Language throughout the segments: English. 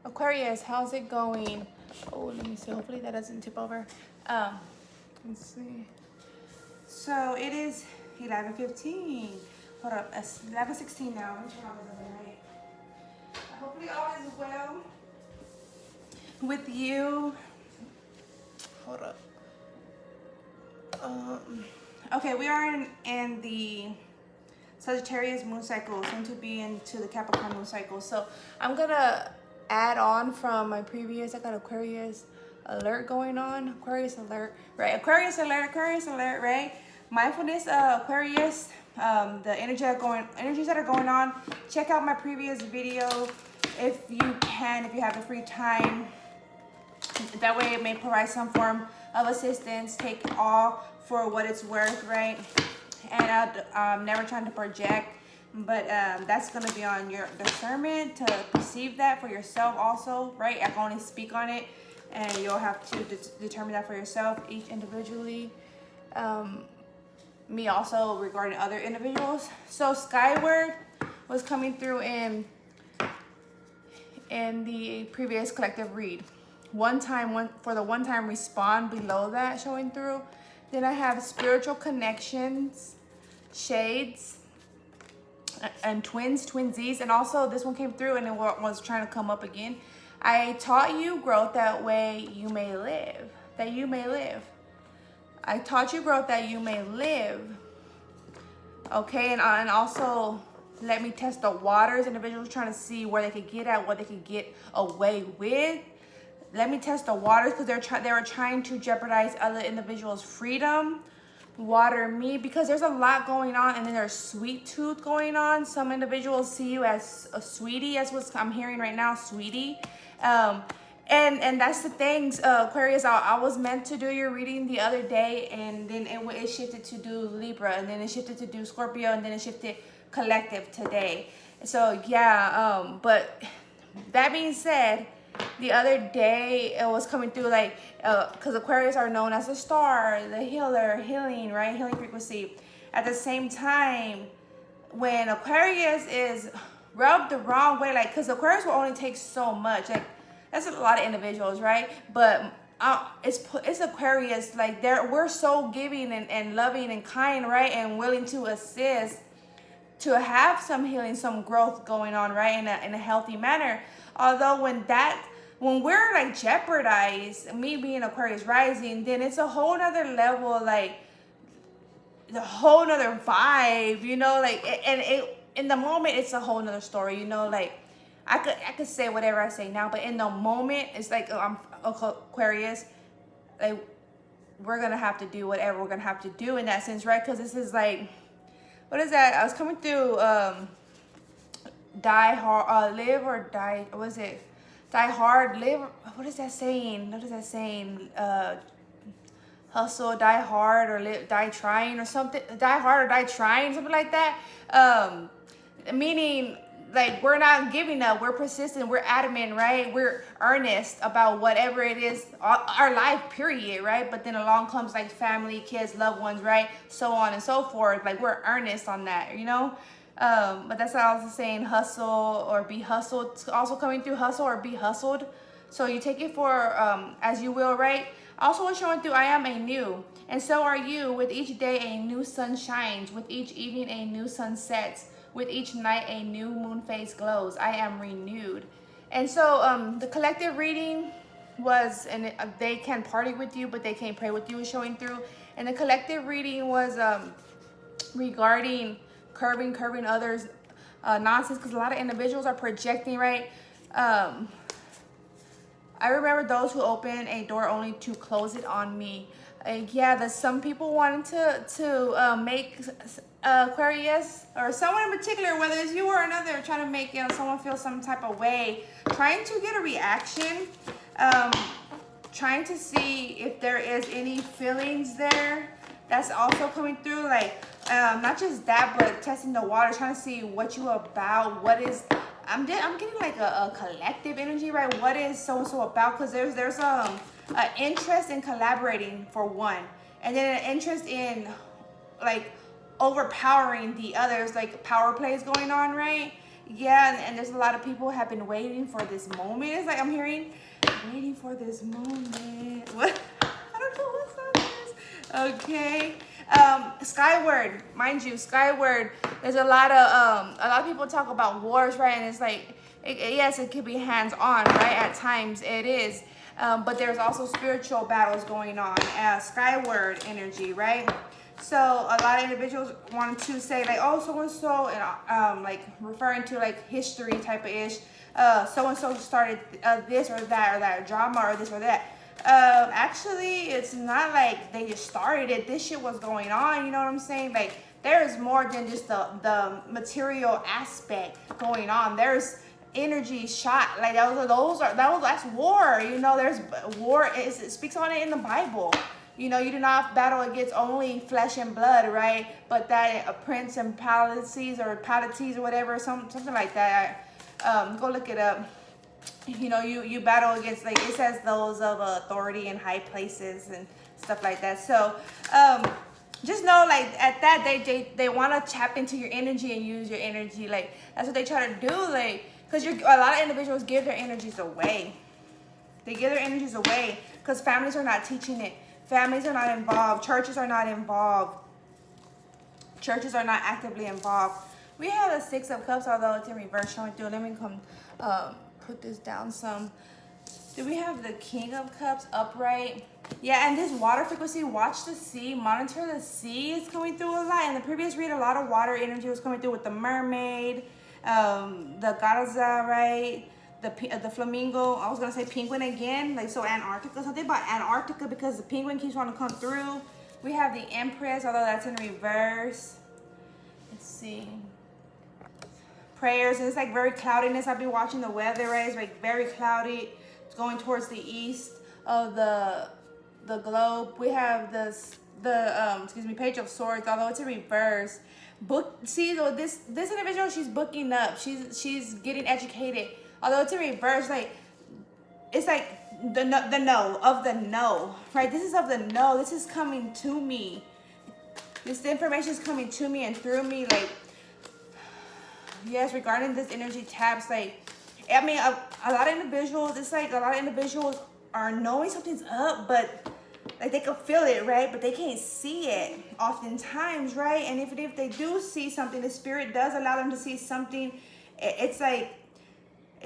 Aquarius, how's it going? Oh, let me see. Hopefully that doesn't tip over. Let's see. So it is 11:15. Hold up, it's 11:16 now. Let me turn on this other light. Hopefully all is well with you. Hold up. Okay, we are in the Sagittarius moon cycle, soon to be into the Capricorn moon cycle. So I'm gonna add on from my previous. I got Aquarius alert going on. Aquarius alert, right? Aquarius alert, right? Mindfulness, Aquarius. The energies that are going on. Check out my previous video if you can, if you have the free time. That way it may provide some form of assistance. Take all for what it's worth, right? And I'm never trying to project, but that's going to be on your discernment to perceive that for yourself also, right? I can only speak on it, and you'll have to determine that for yourself, each individually. Me also regarding other individuals. So Skyward was coming through in the previous collective read. One for the one time respond below that showing through. Then I have spiritual connections, shades, and twinsies. And also this one came through and it was trying to come up again. I taught you growth that way you may live. That you may live. I taught you growth that you may live. Okay, and also let me test the waters. Individuals trying to see where they could get at, what they could get away with. Let me test the waters because they were trying to jeopardize other individuals' freedom. Water me because there's a lot going on, and then there's sweet tooth going on. Some individuals see you as a sweetie, as what I'm hearing right now, sweetie. And that's the things, Aquarius. I was meant to do your reading the other day, and then it shifted to do Libra, and then it shifted to do Scorpio, and then it shifted collective today. So yeah, but that being said, the other day it was coming through like because Aquarius are known as the star, the healer, healing, right? Healing frequency. At the same time, when Aquarius is rubbed the wrong way, like because Aquarius will only take so much, like that's a lot of individuals, right? But it's Aquarius, like we're so giving and loving and kind, right? And willing to assist, to have some healing, some growth going on, right? In a healthy manner. Although when we're like jeopardized, me being Aquarius rising, then it's a whole nother level, like the whole nother vibe, you know, like, and it in the moment it's a whole nother story, you know, like I could say whatever I say now, but in the moment it's like I'm Aquarius, like we're gonna have to do whatever we're gonna have to do in that sense, right? Because this is like, what is that? I was coming through die hard, live or die. What is it? Die hard, live. What is that saying? What is that saying? Hustle, die hard, or live, die trying, or something. Die hard or die trying, something like that. Meaning, like we're not giving up. We're persistent. We're adamant, right? We're earnest about whatever it is, our life, period, right? But then along comes like family, kids, loved ones, right? So on and so forth. Like we're earnest on that, you know. But that's what I was saying, hustle or be hustled. It's also coming through hustle or be hustled. So you take it for as you will, right? Also what's showing through, I am a new. And so are you. With each day a new sun shines. With each evening a new sun sets. With each night a new moon phase glows. I am renewed. And so the collective reading was, and they can party with you, but they can't pray with you, is showing through. And the collective reading was regarding curbing others nonsense, because a lot of individuals are projecting, right? I remember those who open a door only to close it on me. Yeah, there's some people wanting to make Aquarius or someone in particular, whether it's you or another, trying to make someone feel some type of way, trying to get a reaction, trying to see if there is any feelings there. That's also coming through, like not just that, but testing the water, trying to see what you about, what is. I'm getting like a collective energy, right? What is so about? Because there's an interest in collaborating for one, and then an interest in like overpowering the others, like power plays going on, right? Yeah, and there's a lot of people who have been waiting for this moment. It's like I'm hearing, waiting for this moment. What? I don't know what song it is. Okay. Skyward, mind you, Skyward. There's a lot of people talk about wars, right? And it's like, yes, it could be hands-on, right? At times it is. But there's also spiritual battles going on. Skyward energy, right? So a lot of individuals want to say like, oh, so and so, and like referring to like history type of ish. So and so started this or that drama or this or that. Actually, it's not like they just started it. This shit was going on. You know what I'm saying? Like there is more than just the material aspect going on. There's energy shot like that's war. You know, there's war. It speaks on it in the Bible. You know, you do not battle against only flesh and blood, right? But that a prince and palaces or whatever, something like that. Go look it up. You know, you battle against, like it says, those of authority in high places and stuff like that. So just know, like at that they want to tap into your energy and use your energy. Like that's what they try to do, like because a lot of individuals give their energies away. They give their energies away because families are not teaching it. Families are not involved. Churches are not involved. Churches are not actively involved. We have the Six of Cups, although it's in reverse showing through. Let me come put this down some. Do we have the King of Cups upright? Yeah, and this water frequency, watch the sea, monitor the sea is coming through a lot. In the previous read, a lot of water energy was coming through with the mermaid, the Garza, right? The flamingo. I was gonna say penguin again, like so Antarctica. Something about Antarctica because the penguin keeps wanting to come through. We have the Empress, although that's in reverse. Let's see. Prayers, and it's like very cloudiness. I've been watching the weather, right? It's like very cloudy. It's going towards the east of the globe. We have the Page of Swords, although it's in reverse. See, though this individual, she's booking up. She's getting educated. Although it's in reverse, like it's like the no, right? This is of the no. This is coming to me. This information is coming to me and through me, like yes, regarding this energy taps, like I mean a lot of individuals. It's like a lot of individuals are knowing something's up, but like they can feel it, right? But they can't see it oftentimes, right? And if they do see something, the spirit does allow them to see something. It's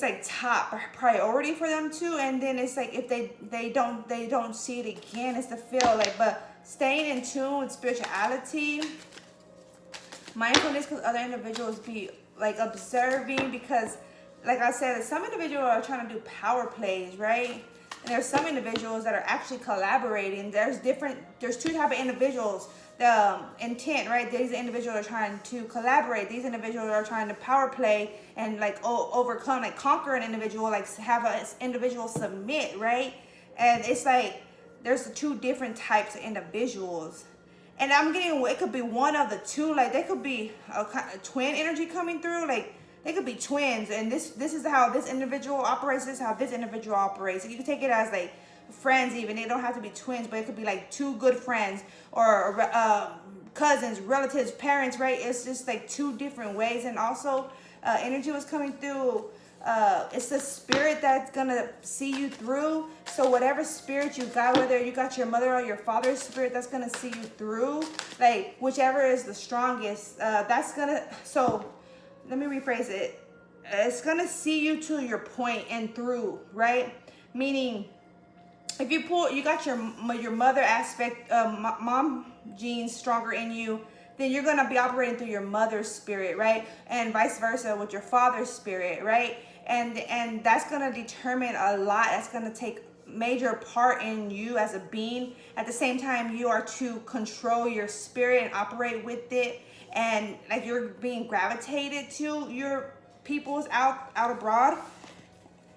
like top priority for them too. And then it's like if they don't see it again, it's the feel like. But staying in tune with spirituality, mindfulness, because other individuals be like observing, because like I said, some individuals are trying to do power plays, right? And there's some individuals that are actually collaborating. There's two types of individuals. The intent, right? These individuals are trying to collaborate. These individuals are trying to power play and like overcome, like conquer an individual, like have an individual submit, right? And it's like there's two different types of individuals. And I'm getting, it could be one of the two. Like there could be a twin energy coming through. Like they could be twins, and this is how this individual operates. This is how this individual operates. So you can take it as like friends, even. They don't have to be twins, but it could be like two good friends or cousins, relatives, parents, right? It's just like two different ways. And also energy was coming through. It's the spirit that's gonna see you through. So whatever spirit you got, whether you got your mother or your father's spirit, that's gonna see you through. Like whichever is the strongest, that's gonna. So let me rephrase it. It's gonna see you to your point and through, right? Meaning, if you got your mother aspect, mom genes stronger in you, then you're gonna be operating through your mother's spirit, right? And vice versa with your father's spirit, right? And that's gonna determine a lot. That's gonna take major part in you as a being. At the same time, you are to control your spirit and operate with it. And like you're being gravitated to your peoples out abroad.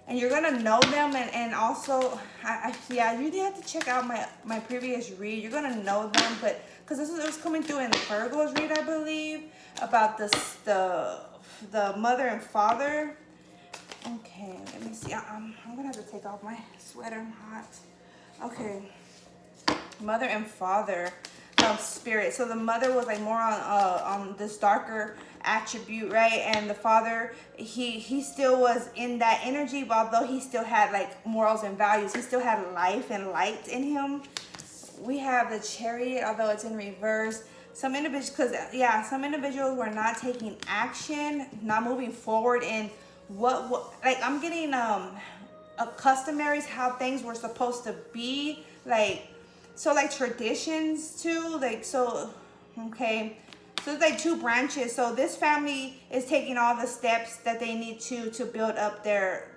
And you're gonna know them, and also, yeah, you have to check out my previous read. You're gonna know them, but because this was coming through in the Virgo's read, I believe, about the mother and father. Okay, let me see. I'm gonna have to take off my sweater. I'm hot. Okay, mother and father spirit. So the mother was like more on this darker attribute, right? And the father, he still was in that energy, but although he still had like morals and values, he still had life and light in him. We have the Chariot, although it's in reverse. Some individuals, because yeah, some individuals were not taking action, not moving forward in what like I'm getting customaries, how things were supposed to be, like, so like traditions too, like, so okay, so it's like two branches. So this family is taking all the steps that they need to build up their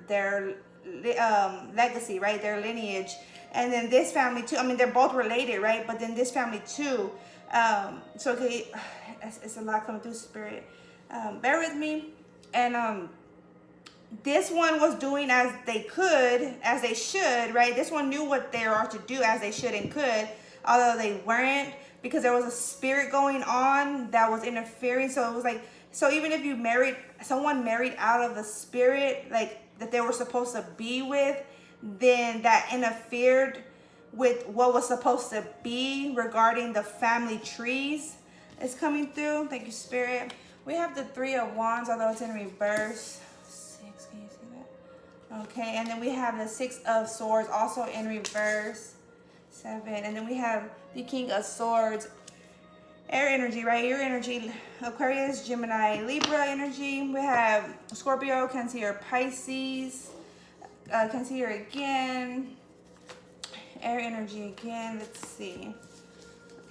legacy, right, their lineage. And then this family too, I mean, they're both related, right? But then this family too. So okay, it's a lot coming through, spirit. Bear with me. And this one was doing as they could, as they should, right? This one knew what they are to do as they should and could, although they weren't, because there was a spirit going on that was interfering. So it was like, so even if you married someone married out of the spirit, like that they were supposed to be with, then that interfered with what was supposed to be regarding the family trees. Is coming through. Thank you, spirit. We have the Three of Wands, although it's in reverse. 6, can you see that? Okay, and then we have the Six of Swords, also in reverse. 7, and then we have the King of Swords. Air energy, right? Air energy, Aquarius, Gemini, Libra energy. We have Scorpio, Cancer, Pisces. Cancer again. Air energy again. Let's see.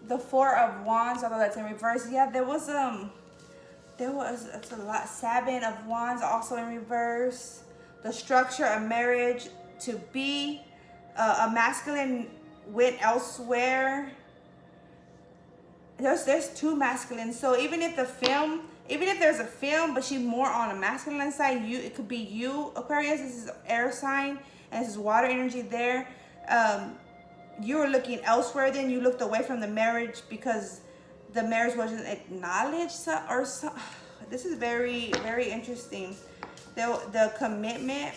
The Four of Wands, although that's in reverse. Yeah, there was it's a lot. 7 of Wands, also in reverse. The structure of marriage to be a masculine went elsewhere. There's two masculines. So even if there's a film, but she's more on a masculine side, it could be you, Aquarius. This is air sign, and this is water energy there. You were looking elsewhere, then you looked away from the marriage because the marriage wasn't acknowledged, or so. This is very, very interesting. The commitment,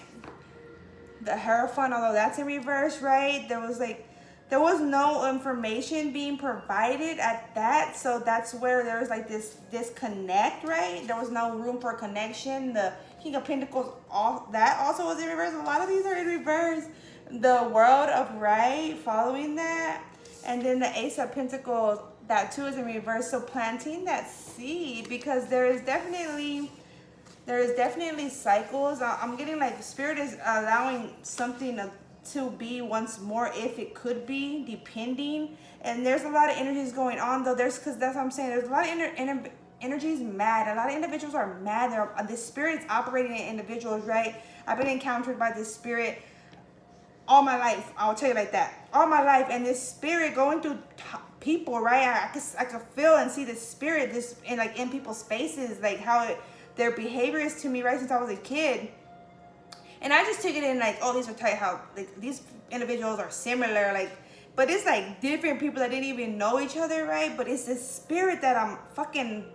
the Hierophant, although that's in reverse, right? There was no information being provided at that, so that's where there was like this disconnect, right? There was no room for connection. The King of Pentacles, all that also was in reverse. A lot of these are in reverse. The World of Right, following that, and then the Ace of Pentacles, that too is in reverse. So planting that seed, because there is definitely cycles. I'm getting like spirit is allowing something to be once more, if it could be, depending. And there's a lot of energies going on though. Because that's what I'm saying. There's a lot of energies mad. A lot of individuals are mad. The spirit is operating in individuals, right? I've been encountered by this spirit all my life. I'll tell you like that. All my life. And this spirit going through people, right? I can feel and see the spirit in people's faces, like how their behavior is to me, right, since I was a kid. And I just took it in like, oh, these are tight, how like these individuals are similar, like, but it's like different people that didn't even know each other, right? But it's this spirit that I'm fucking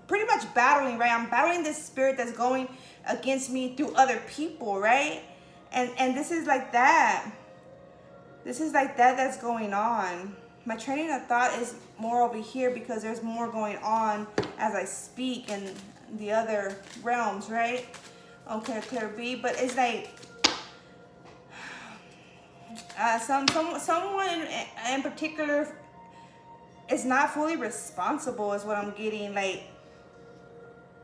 pretty much battling, right? I'm battling this spirit that's going against me through other people, right? And this is like that. This is like that's going on. My training of thought is more over here because there's more going on as I speak in the other realms, right? Okay, clear B. But it's like someone in particular is not fully responsible, is what I'm getting. Like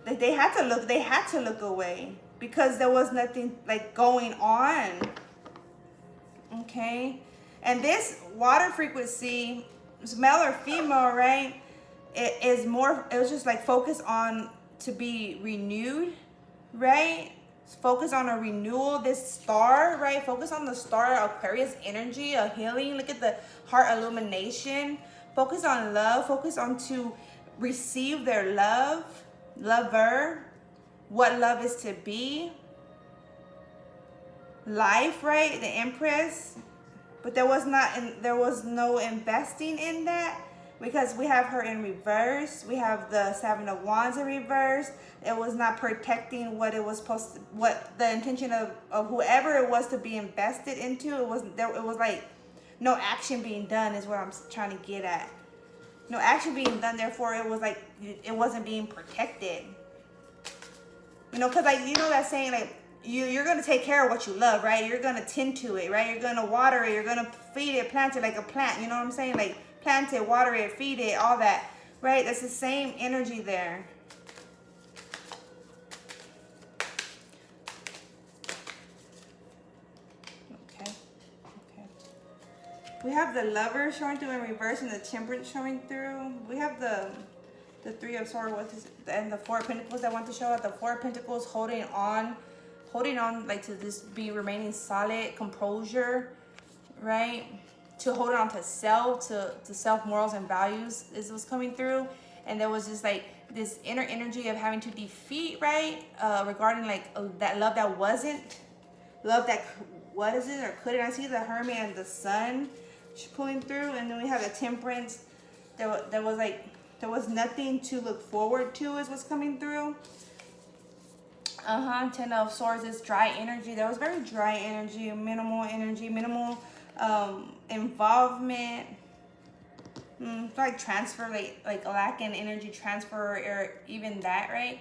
they had to look away because there was nothing like going on. Okay, and this water frequency, it's male or female, right? It was just like focus on to be renewed, right? Focus on a renewal. This star, right? Focus on the star, Aquarius energy, a healing. Look at the heart illumination. Focus on love. Focus on to receive their love, lover, what love is to be. Life, right? The Empress. But there was no investing in that, because we have her in reverse. We have the Seven of Wands in reverse. It was not protecting what it was supposed to, what the intention of whoever it was to be invested into. It was like no action being done is what I'm trying to get at. No action being done, therefore it was like it wasn't being protected. You know, because like, you know that saying, like, you're going to take care of what you love, right? You're going to tend to it, right? You're going to water it. You're going to feed it, plant it like a plant. You know what I'm saying? Like, plant it, water it, feed it, all that, right? That's the same energy there. Okay. Okay. We have the Lover showing through in reverse and the Temperance showing through. We have the Three of Swords and the Four of Pentacles that want to show up. The Four of Pentacles holding on like to just be remaining solid, composure, right? To hold on to self, to self morals and values is what's coming through. And there was just like this inner energy of having to defeat, right? Regarding like that love that wasn't, love that, what is it, or couldn't. I see the Hermit and the Sun pulling through. And then we have the Temperance. There was nothing to look forward to is what's coming through. Ten of Swords is dry energy. There was very dry energy, minimal involvement. Like transfer, like a lack in energy transfer, or even that, right?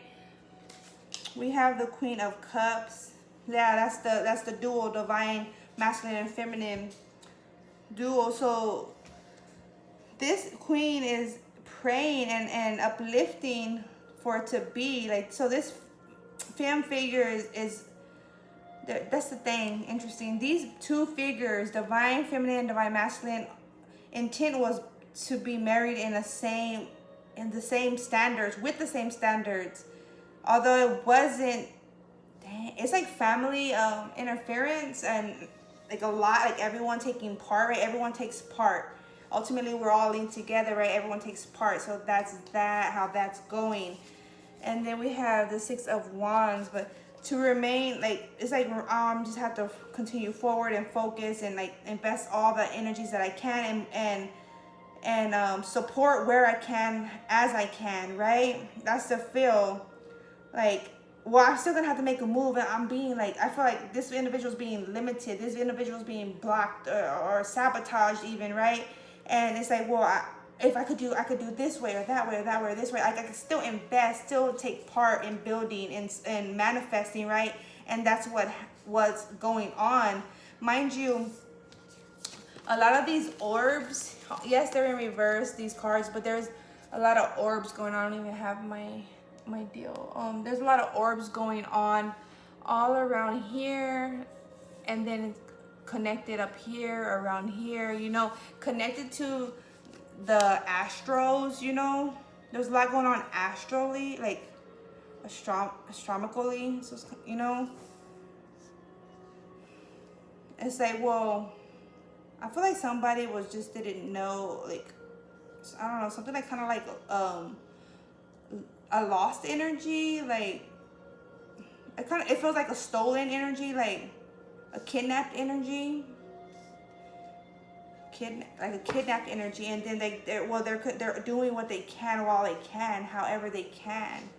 We have the Queen of Cups. Yeah, that's the dual, divine, masculine and feminine dual. So this Queen is praying and uplifting for it to be like, so this femme figure is that's the thing interesting. These two figures, divine feminine, divine masculine, intent was to be married in the same standards, with the same standards, although it wasn't. It's like family interference and like a lot, like everyone taking part, right? Everyone takes part. Ultimately, we're all linked together, right? Everyone takes part. So that's how that's going. And then we have the Six of Wands, but to remain, like, it's like just have to continue forward and focus and like invest all the energies that I can and support where I can as I can, right? That's the feel. Like, well, I'm still gonna have to make a move, and I'm being like, I feel like this individual's being limited, this individual's being blocked or sabotaged even, right? And it's like, well, if I could do this way or that way or that way or this way, I could still invest, still take part in building and manifesting, right? And that's what's going on. Mind you, a lot of these orbs, yes, they're in reverse, these cards, but there's a lot of orbs going on. I don't even have my deal. There's a lot of orbs going on all around here, and then it's connected up here, around here, you know, connected to the astros, you know. There's a lot going on astrally, like astronomically, so you know. It's like, well, I feel like somebody didn't know, like, I don't know, something like kind of like a lost energy, like it feels like a stolen energy, like a kidnapped energy, like a kidnapped energy, and then they're doing what they can while they can, however they can,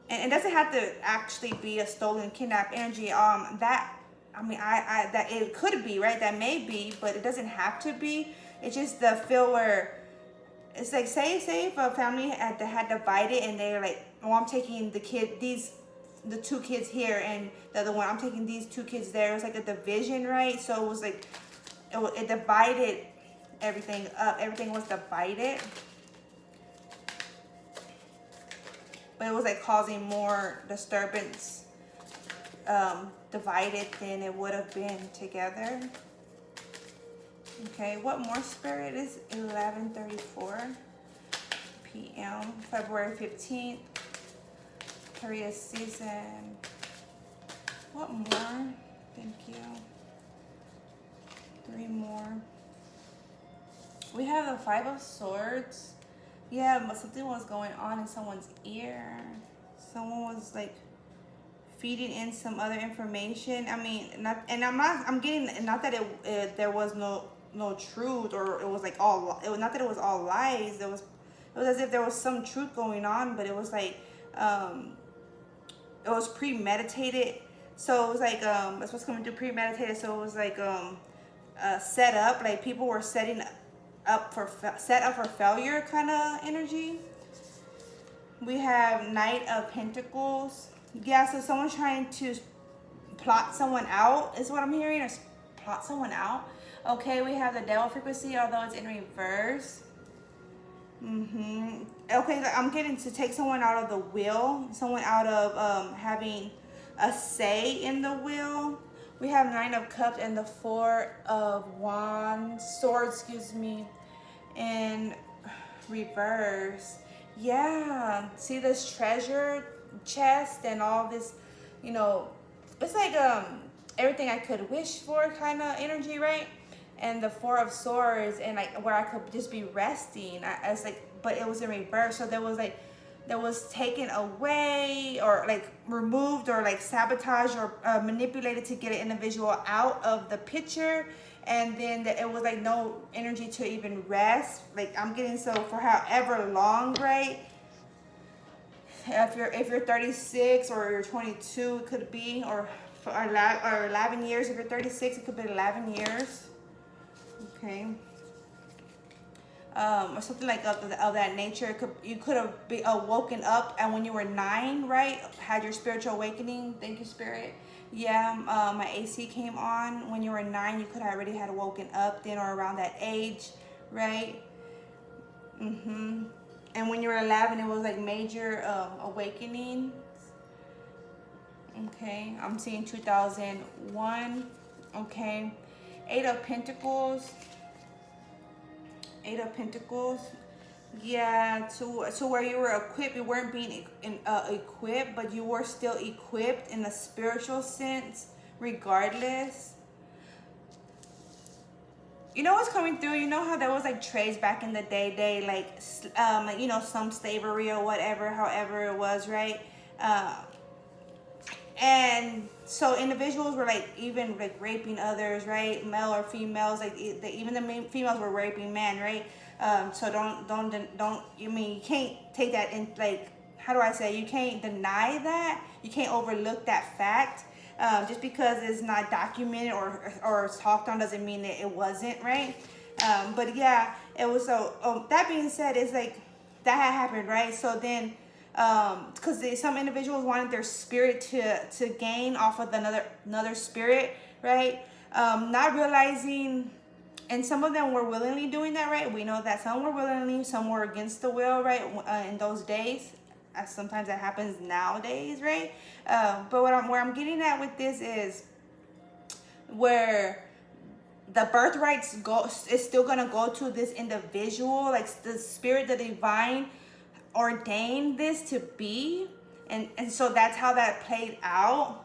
and it doesn't have to actually be a stolen, kidnapped energy. That it could be, right? That may be, but it doesn't have to be. It's just the feel where it's like, say if a family had divided and they're like, oh, I'm taking the two kids here, and the other one, I'm taking these two kids there. It was like a division, right? So it was like, it divided everything up. Everything was divided. But it was like causing more disturbance, divided than it would have been together. Okay, what more, Spirit? Is 11:34 p.m. February 15th. Korea season. What more? Thank you. 3 more. We have the Five of Swords. Yeah, but something was going on in someone's ear. Someone was like feeding in some other information. I mean, I'm getting, not that there was no truth, or it was like it was not that it was all lies. It was as if there was some truth going on, but it was like it was premeditated. So it was like that's what's coming through, premeditated. So it was like set up, like people were set up for failure kind of energy. We have Knight of Pentacles. Yeah, so someone's trying to plot someone out is what I'm hearing, or plot someone out. Okay, we have the Devil frequency, although it's in reverse. Okay, I'm getting to take someone out of the wheel, someone out of having a say in the wheel. We have Nine of Cups and the Four of Swords, excuse me, in reverse. Yeah, see this treasure chest and all this, you know, it's like everything I could wish for kind of energy, right? And the Four of Swords, and like where I could just be resting. I was like, but it was in reverse, so there was taken away or like removed or like sabotaged or manipulated to get an individual out of the picture, and then it was like no energy to even rest. Like I'm getting, so for however long, right? If you're 36 or you're 22, it could be, or 11 years. If you're 36, it could be 11 years. Okay. Or something like of that nature. You could have been woken up, and when you were 9, right, had your spiritual awakening. Thank you, Spirit. Yeah, my AC came on. When you were 9, you could have already had woken up then, or around that age, right? And when you were 11, it was like major awakening. Okay, I'm seeing 2001. Okay, Eight of Pentacles. Eight of Pentacles. Yeah, to where you were equipped. You weren't being equipped, but you were still equipped in a spiritual sense, regardless. You know what's coming through? You know how there was like trades back in the day, like you know, some slavery or whatever, however it was, right? And so individuals were like even like raping others, right? Male or females, like even the females were raping men, right? So don't. I mean, you can't take that in, like, how do I say? You can't deny that. You can't overlook that fact. Just because it's not documented or talked on doesn't mean that it wasn't, right? But yeah, it was. So that being said, it's like that had happened, right? So then, because some individuals wanted their spirit to gain off of another spirit, right? Not realizing, and some of them were willingly doing that, right? We know that some were willingly, some were against the will, right? In those days, sometimes that happens nowadays, right? But where I'm getting at with this is where the birthrights is still gonna go to this individual, like the spirit, the divine ordained this to be, and so that's how that played out.